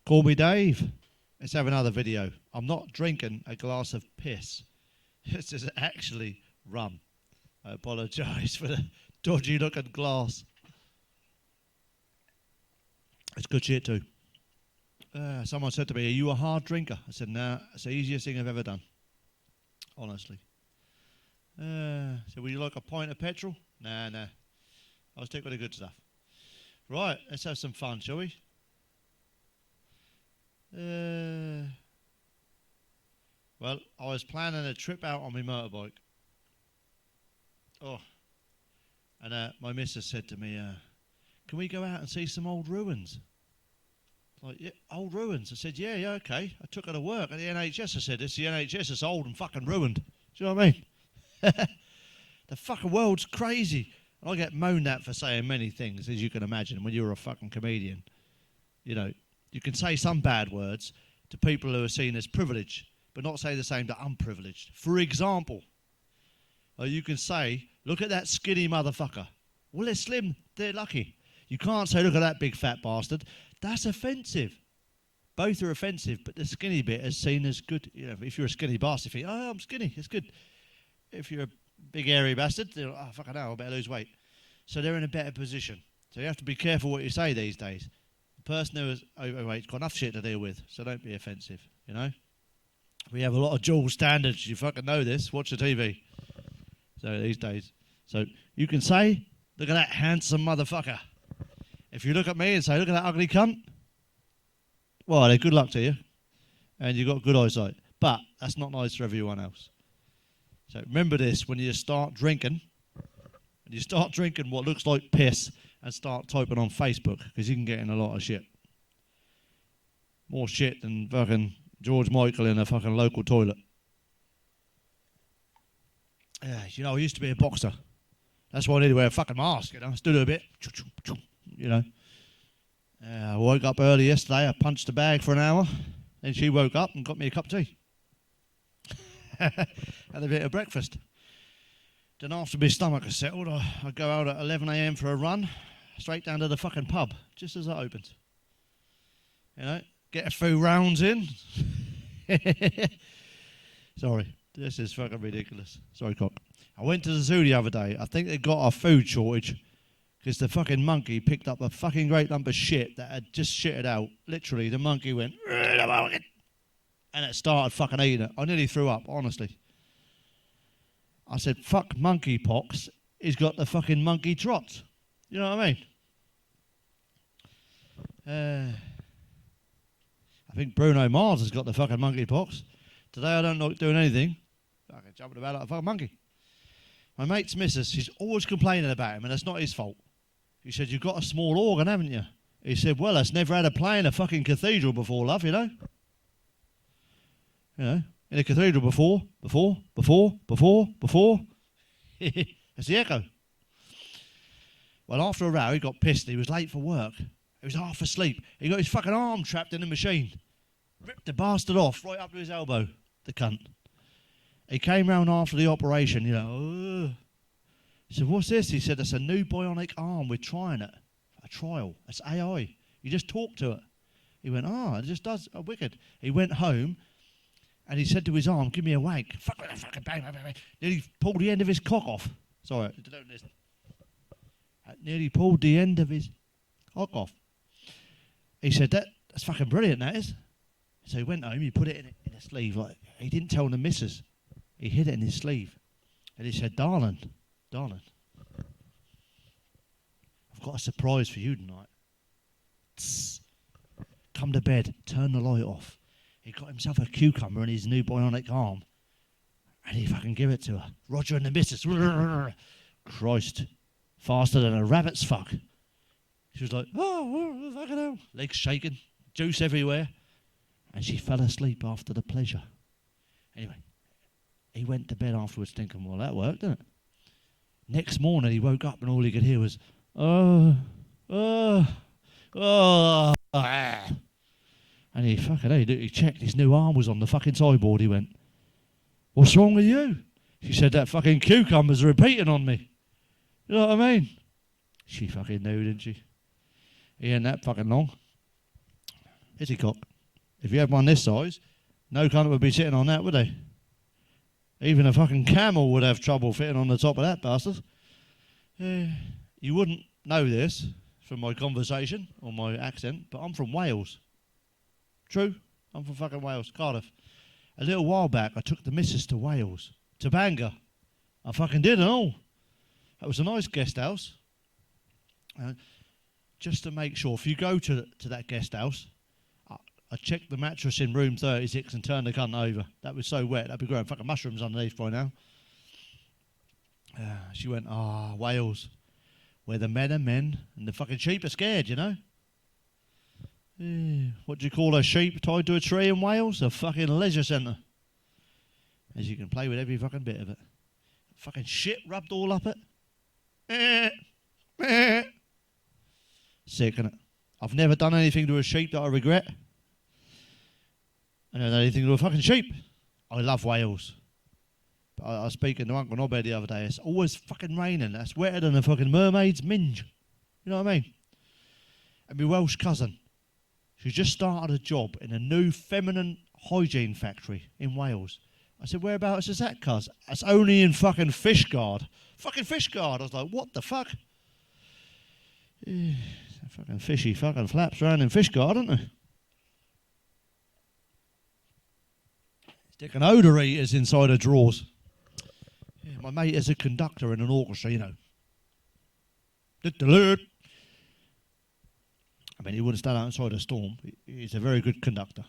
Call me Dave. Let's have another video. I'm not drinking a glass of piss. This is actually rum. I apologise for the dodgy looking glass. It's good shit too. Someone said to me, are you a hard drinker? I said, nah, it's the easiest thing I've ever done. Honestly. So would you like a pint of petrol? Nah. I'll stick with the good stuff. Right, let's have some fun, shall we? Well, I was planning a trip out on my motorbike. Oh. And my missus said to me, can we go out and see some old ruins? Like, yeah, old ruins. I said, yeah, okay. I took her to work at the NHS. I said, it's the NHS, it's old and fucking ruined. Do you know what I mean? The fucking world's crazy. And I get moaned at for saying many things, as you can imagine, when you're a fucking comedian. You know, you can say some bad words to people who are seen as privileged, but not say the same to unprivileged. For example, you can say, look at that skinny motherfucker. Well, they're slim, they're lucky. You can't say, look at that big fat bastard. That's offensive. Both are offensive, but the skinny bit is seen as good. You know, if you're a skinny bastard, you think, oh, I'm skinny, it's good. If you're a big hairy bastard, they're like, oh, fucking hell, I better lose weight. So they're in a better position. So you have to be careful what you say these days. The person who is overweight's got enough shit to deal with, so don't be offensive, you know? We have a lot of dual standards. You fucking know this. Watch the TV. So these days. So you can say, look at that handsome motherfucker. If you look at me and say, look at that ugly cunt, well, good luck to you. And you've got good eyesight. But that's not nice for everyone else. So remember this when you start drinking. And you start drinking what looks like piss and start typing on Facebook, because you can get in a lot of shit. More shit than fucking George Michael in a fucking local toilet. You know, I used to be a boxer. That's why I need to wear a fucking mask, you know. Stood a bit, you know. I woke up early yesterday. I punched the bag for an hour. Then she woke up and got me a cup of tea. Had a bit of breakfast. Then after my stomach was settled, I go out at 11 a.m. for a run, straight down to the fucking pub, just as it opens. You know, get a few rounds in. Sorry, this is fucking ridiculous. Sorry, cock. I went to the zoo the other day. I think they got a food shortage because the fucking monkey picked up a fucking great lump of shit that had just shitted out. Literally, the monkey went, and it started fucking eating it. I nearly threw up, honestly. I said, fuck monkeypox. He's got the fucking monkey trot. You know what I mean? I think Bruno Mars has got the fucking monkeypox. Today I don't like doing anything. Fucking jumping about like a fucking monkey. My mate's missus, she's always complaining about him, and it's not his fault. He said, you've got a small organ, haven't you? He said, well, it's never had a play in a fucking cathedral before, love, you know? You know? In a cathedral before. It's the echo. Well, after a row, he got pissed. He was late for work. He was half asleep. He got his fucking arm trapped in the machine. Ripped the bastard off right up to his elbow, the cunt. He came round after the operation, you know. He said, what's this? He said, it's a new bionic arm. We're trying it. A trial. It's AI. You just talk to it. He went, it just does. Oh, wicked. He went home. And he said to his arm, give me a wank. Fuck with that fucking bang, bang, bang. Nearly pulled the end of his cock off. Sorry, don't listen. Nearly pulled the end of his cock off. He said, that's fucking brilliant, that is. So he went home, he put it in a sleeve. Like, he didn't tell the missus. He hid it in his sleeve. And he said, darling, I've got a surprise for you tonight. Tss. Come to bed, turn the light off. He got himself a cucumber in his new bionic arm. And he fucking give it to her. Roger and the missus. Christ. Faster than a rabbit's fuck. She was like, oh, fucking hell. Legs shaking. Juice everywhere. And she fell asleep after the pleasure. Anyway. He went to bed afterwards thinking, well, that worked, didn't it? Next morning he woke up and all he could hear was, And he checked his new arm was on the fucking sideboard. He went, what's wrong with you? She said, that fucking cucumber's repeating on me. You know what I mean? She fucking knew, didn't she? He ain't that fucking long. Is he, cock? If you had one this size, no cunt would be sitting on that, would they? Even a fucking camel would have trouble fitting on the top of that bastard. You wouldn't know this from my conversation or my accent, but I'm from Wales. True, I'm from fucking Wales, Cardiff. A little while back, I took the missus to Wales, to Bangor. I fucking did and all. That was a nice guest house. Just to make sure, if you go to that guest house, I checked the mattress in room 36 and turned the cunt over. That was so wet, that'd be growing fucking mushrooms underneath by now. She went, Wales, where the men are men and the fucking sheep are scared, you know? What do you call a sheep tied to a tree in Wales? A fucking leisure centre. As you can play with every fucking bit of it. Fucking shit rubbed all up it. Sick, innit? I've never done anything to a sheep that I regret. I never done anything to a fucking sheep. I love Wales. But I was speaking to Uncle Nobby the other day. It's always fucking raining. That's wetter than a fucking mermaid's minge. You know what I mean? And my Welsh cousin, she just started a job in a new feminine hygiene factory in Wales. I said, whereabouts is that, cuz? It's only in fucking Fishguard. Fucking Fishguard. I was like, what the fuck? Fucking fishy fucking flaps around in Fishguard, aren't they? Sticking odour eaters inside her drawers. Yeah, my mate is a conductor in an orchestra, you know. I mean, he wouldn't stand outside a storm. He's a very good conductor.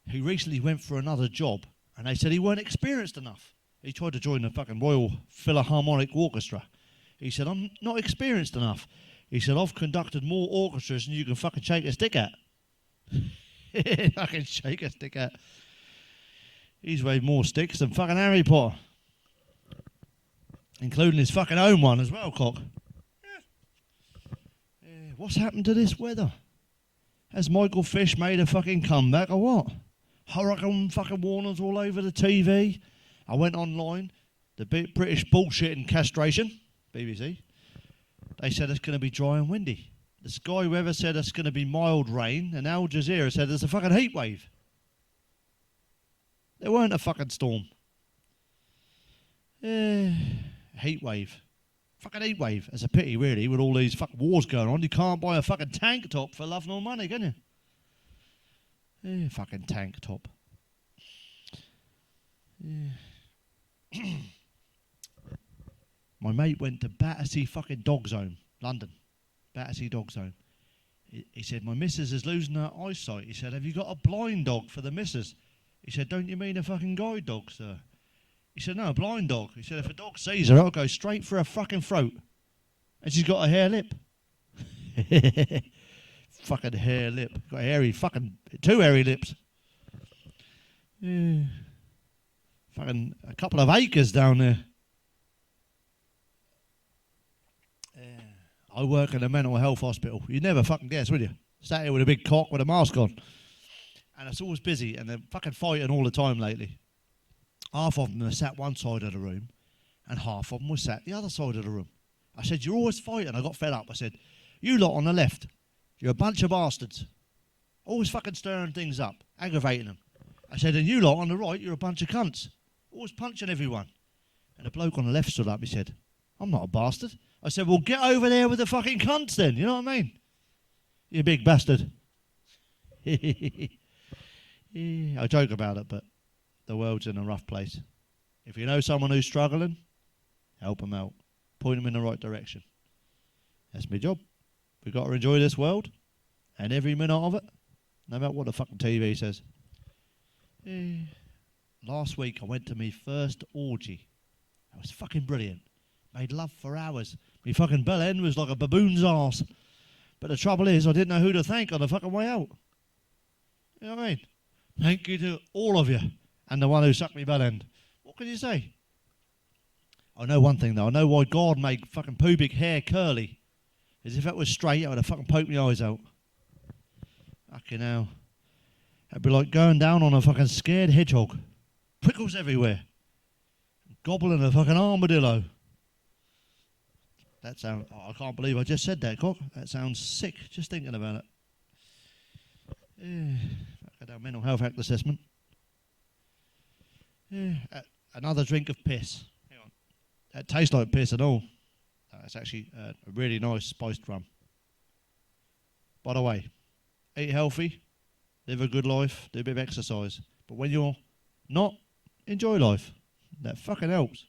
He recently went for another job, and they said he weren't experienced enough. He tried to join the fucking Royal Philharmonic Orchestra. He said, I'm not experienced enough. He said, I've conducted more orchestras than you can fucking shake a stick at. Fucking shake a stick at. He's weighed more sticks than fucking Harry Potter. Including his fucking own one as well, cock. What's happened to this weather? Has Michael Fish made a fucking comeback or what? Hurricane fucking warnings all over the TV. I went online, the British bullshitting castration, BBC. They said it's going to be dry and windy. The Sky Weather said it's going to be mild rain, and Al Jazeera said there's a fucking heat wave. There weren't a fucking storm. Heat wave. Fucking heat wave. It's a pity, really, with all these fucking wars going on. You can't buy a fucking tank top for love nor money, can you? Fucking tank top. My mate went to Battersea fucking Dog Zone, London. Battersea Dog Zone. He said, my missus is losing her eyesight. He said, have you got a blind dog for the missus? He said, don't you mean a fucking guide dog, sir? He said, no, a blind dog. He said, if a dog sees her, it'll go straight for her fucking throat. And she's got a hair lip. Fucking hair lip. Got a hairy fucking, 2 hairy lips. Yeah. Fucking a couple of acres down there. I work in a mental health hospital. You'd never fucking guess, would you? Sat here with a big cock with a mask on. And it's always busy, and they're fucking fighting all the time lately. Half of them are sat one side of the room, and half of them were sat the other side of the room. I said, you're always fighting. I got fed up. I said, you lot on the left, you're a bunch of bastards. Always fucking stirring things up, aggravating them. I said, and you lot on the right, you're a bunch of cunts. Always punching everyone. And the bloke on the left stood up, he said, I'm not a bastard. I said, well, get over there with the fucking cunts then, you know what I mean? You big bastard. I joke about it, but the world's in a rough place. If you know someone who's struggling, help them out. Point them in the right direction. That's my job. We've got to enjoy this world and every minute of it, no matter what the fucking TV says. Last week I went to my first orgy. That was fucking brilliant. Made love for hours. My fucking bell end was like a baboon's arse. But the trouble is, I didn't know who to thank on the fucking way out. You know what I mean? Thank you to all of you. And the one who sucked me bell end. What can you say? I know one thing though. I know why God made fucking pubic hair curly. As if that was straight, I would have fucking poked my eyes out. Fucking hell. It'd be like going down on a fucking scared hedgehog. Prickles everywhere. Gobbling a fucking armadillo. That sounds... Oh, I can't believe I just said that, cock. That sounds sick, just thinking about Fucking hell, mental health act assessment. Another drink of piss. Hang on. That tastes like piss at all. It's actually a really nice spiced rum. By the way, eat healthy, live a good life, do a bit of exercise. But when you're not, enjoy life. That fucking helps.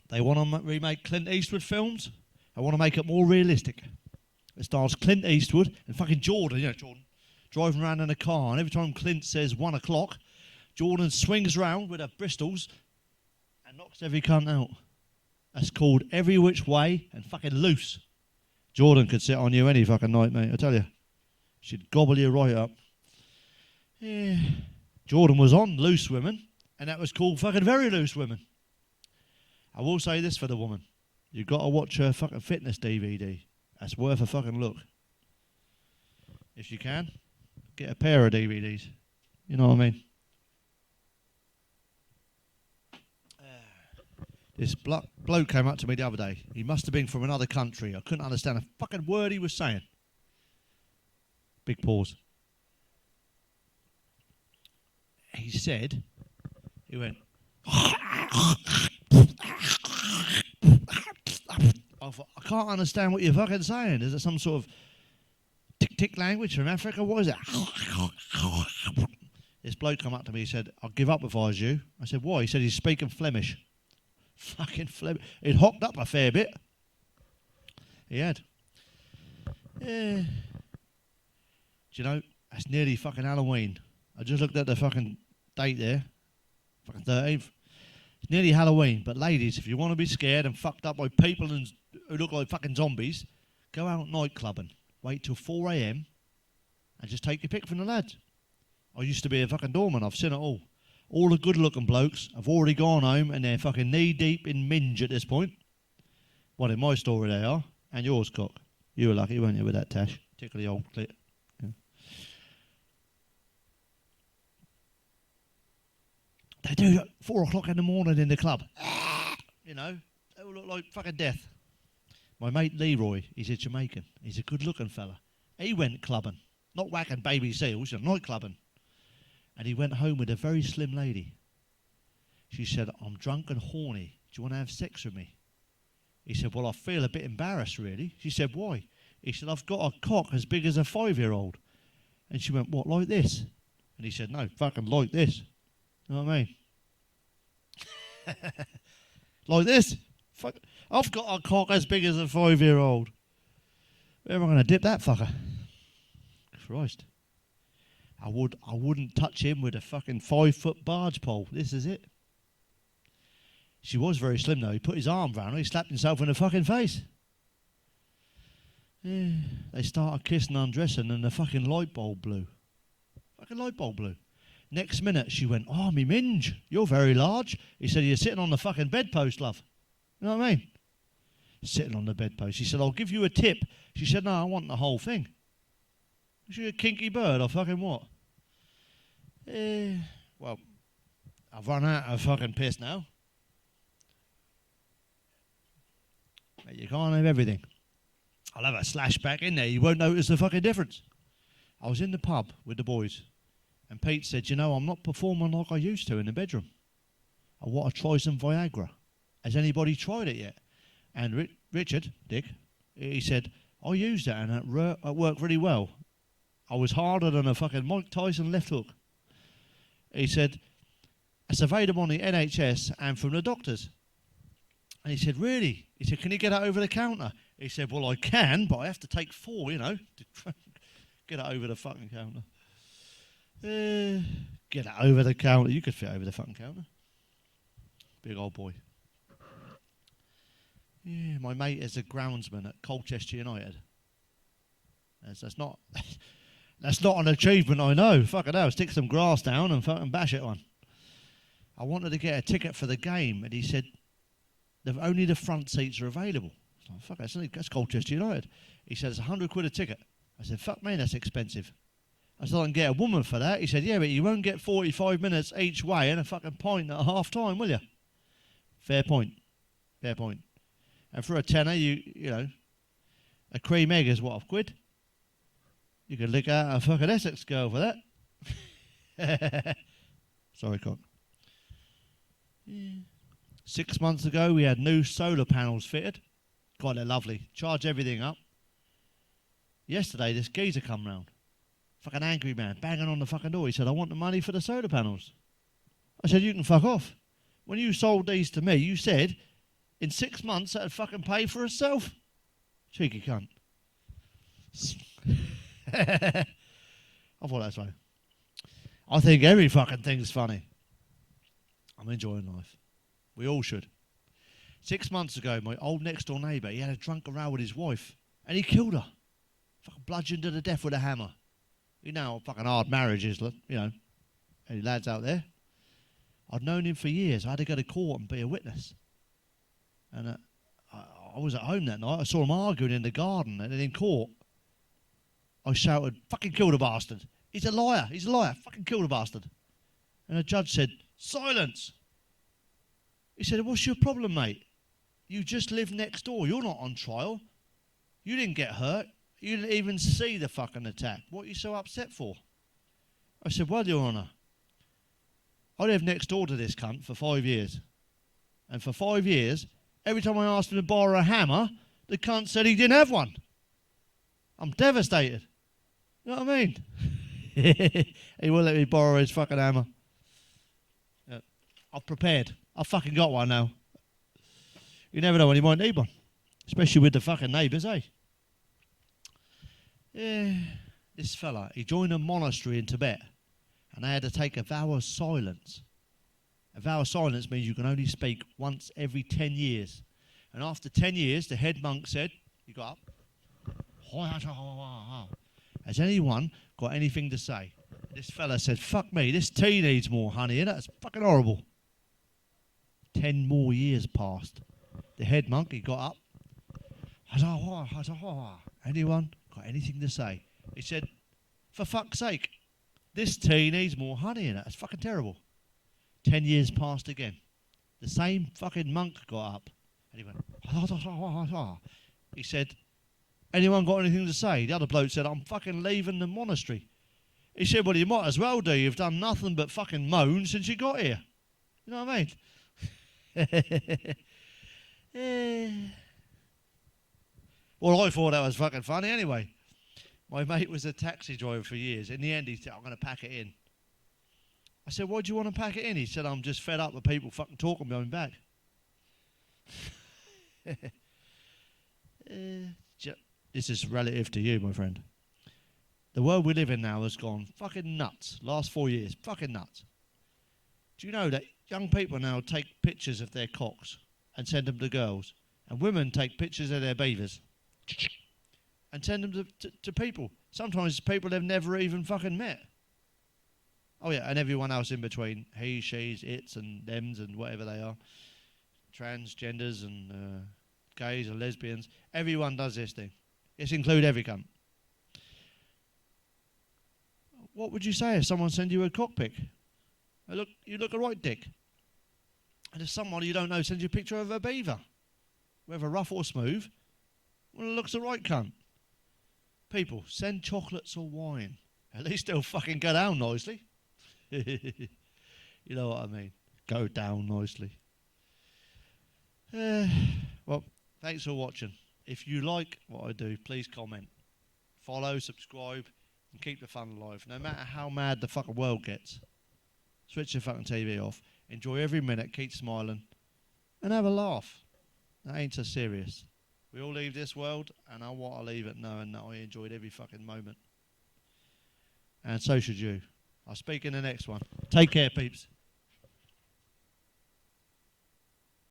They want to remake Clint Eastwood films. They want to make it more realistic. It stars Clint Eastwood and fucking Jordan, Jordan, driving around in a car. And every time Clint says 1 o'clock, Jordan swings round with her Bristols and knocks every cunt out. That's called Every Which Way and fucking Loose. Jordan could sit on you any fucking night, mate, I tell you. She'd gobble you right up. Yeah. Jordan was on Loose Women, and that was called fucking Very Loose Women. I will say this for the woman. You've got to watch her fucking fitness DVD. That's worth a fucking look. If you can, get a pair of DVDs. You know what I mean? This bloke came up to me the other day. He must have been from another country. I couldn't understand a fucking word he was saying. Big pause. He said, he went, I thought, I can't understand what you're fucking saying. Is it some sort of tick language from Africa? What is it? This bloke come up to me. He said, I'll give up if I was you. I said, why? He said, he's speaking Flemish. Fucking Flemish. He'd hocked up a fair bit. He had. Yeah. Do you know, that's nearly fucking Halloween. I just looked at the fucking date there. Fucking 13th. It's nearly Halloween. But ladies, if you want to be scared and fucked up by people who look like fucking zombies, go out night clubbing. Wait till 4 a.m. and just take your pick from the lads. I used to be a fucking doorman. I've seen it all. All the good-looking blokes have already gone home and they're fucking knee-deep in minge at this point. Well, in my story they are. And yours, cock. You were lucky, weren't you, with that tash? Particularly old clit. Yeah. They do at 4 o'clock in the morning in the club. You know, they all look like fucking death. My mate Leroy, he's a Jamaican. He's a good-looking fella. He went clubbing. Not whacking baby seals, night clubbing. And he went home with a very slim lady. She said, I'm drunk and horny. Do you want to have sex with me? He said, well, I feel a bit embarrassed, really. She said, why? He said, I've got a cock as big as a 5-year-old. And she went, what, like this? And he said, no, fucking like this. You know what I mean? Like this? Fuck, I've got a cock as big as a 5-year-old. Where am I going to dip that fucker? Christ. I wouldn't touch him with a fucking 5-foot barge pole. This is it. She was very slim though. He put his arm round her. He slapped himself in the fucking face. Yeah. They started kissing, undressing, and the fucking light bulb blew. Fucking light bulb blew. Next minute, she went, oh, me minge, you're very large. He said, you're sitting on the fucking bedpost, love. You know what I mean? Sitting on the bedpost. He said, I'll give you a tip. She said, no, I want the whole thing. Is she a kinky bird or fucking what? Well, I've run out of fucking piss now. But you can't have everything. I'll have a slash back in there. You won't notice the fucking difference. I was in the pub with the boys. And Pete said, you know, I'm not performing like I used to in the bedroom. I want to try some Viagra. Has anybody tried it yet? And Richard, Dick, he said, I used it and it worked really well. I was harder than a fucking Mike Tyson left hook. He said, it's available on the NHS and from the doctors. And he said, really? He said, can you get it over the counter? He said, well, I can, but I have to take 4, to get it over the fucking counter. Get it over the counter. You could fit over the fucking counter. Big old boy. Yeah, my mate is a groundsman at Colchester United. That's not that's not an achievement, I know. Fucking hell, stick some grass down and fucking bash it one. I wanted to get a ticket for the game, and he said, only the front seats are available. I was like, fuck, that's Colchester United. He said, it's £100 a ticket. I said, fuck me, that's expensive. I said, I can get a woman for that. He said, yeah, but you won't get 45 minutes each way and a fucking pint at half time, will you? Fair point. Fair point. And for a tenner, you know, a cream egg is what, £1? You could lick out a fucking Essex girl for that. Sorry, cock. Yeah. 6 months ago, we had new solar panels fitted. God, they're lovely. Charge everything up. Yesterday, this geezer come round. Fucking angry man, banging on the fucking door. He said, I want the money for the solar panels. I said, you can fuck off. When you sold these to me, you said, in 6 months, that'd fucking pay for itself. Cheeky cunt. I thought that's funny. I think every fucking thing's funny. I'm enjoying life. We all should. 6 months ago, my old next door neighbour, he had a drunken row with his wife, and he killed her. Fucking bludgeoned her to death with a hammer. You know how fucking hard marriage is, you know. Any lads out there? I'd known him for years. I had to go to court and be a witness. And I was at home that night. I saw him arguing in the garden, and then in court, I shouted, fucking kill the bastard. He's a liar. He's a liar. Fucking kill the bastard. And the judge said, silence. He said, what's your problem, mate? You just live next door. You're not on trial. You didn't get hurt. You didn't even see the fucking attack. What are you so upset for? I said, well, Your Honour, I lived next door to this cunt for 5 years. And for 5 years, every time I asked him to borrow a hammer, the cunt said he didn't have one. I'm devastated. You know what I mean? He won't let me borrow his fucking hammer. Yeah. I've prepared. I've fucking got one now. You never know when you might need one. Especially with the fucking neighbours, eh? Yeah. This fella, he joined a monastery in Tibet, and they had to take a vow of silence. A vow of silence means you can only speak once every 10 years. And after 10 years, the head monk said, he got up. Has anyone got anything to say? This fella said, fuck me, this tea needs more honey in it. It's fucking horrible. 10 more years passed. The head monk, he got up. Anyone got anything to say? He said, for fuck's sake, this tea needs more honey in it. It's fucking terrible. 10 years passed again. The same fucking monk got up. And he went, he said, anyone got anything to say? The other bloke said, I'm fucking leaving the monastery. He said, well, you might as well do. You've done nothing but fucking moan since you got here. You know what I mean? Well, I thought that was fucking funny anyway. My mate was a taxi driver for years. In the end, he said, I'm going to pack it in. I said, why do you want to pack it in? He said, I'm just fed up with people fucking talking behind my back. This is relative to you, my friend. The world we live in now has gone fucking nuts. Last 4 years, fucking nuts. Do you know that young people now take pictures of their cocks and send them to girls, and women take pictures of their beavers and send them to people. Sometimes people they've never even fucking met. Oh yeah, and everyone else in between. He, she's, its, and thems, and whatever they are. Transgenders and gays and lesbians. Everyone does this thing. It's include every cunt. What would you say if someone sent you a cock pic? You look a right dick. And if someone you don't know sends you a picture of a beaver, whether rough or smooth, well, it looks a right cunt. People, send chocolates or wine. At least they'll fucking go down nicely. You know what I mean? Go down nicely. Well, thanks for watching. If you like what I do, please comment. Follow, subscribe, and keep the fun alive. No matter how mad the fucking world gets. Switch your fucking TV off. Enjoy every minute, keep smiling, and have a laugh. That ain't so serious. We all leave this world, and I want to leave it knowing that I enjoyed every fucking moment. And so should you. I'll speak in the next one. Take care, peeps.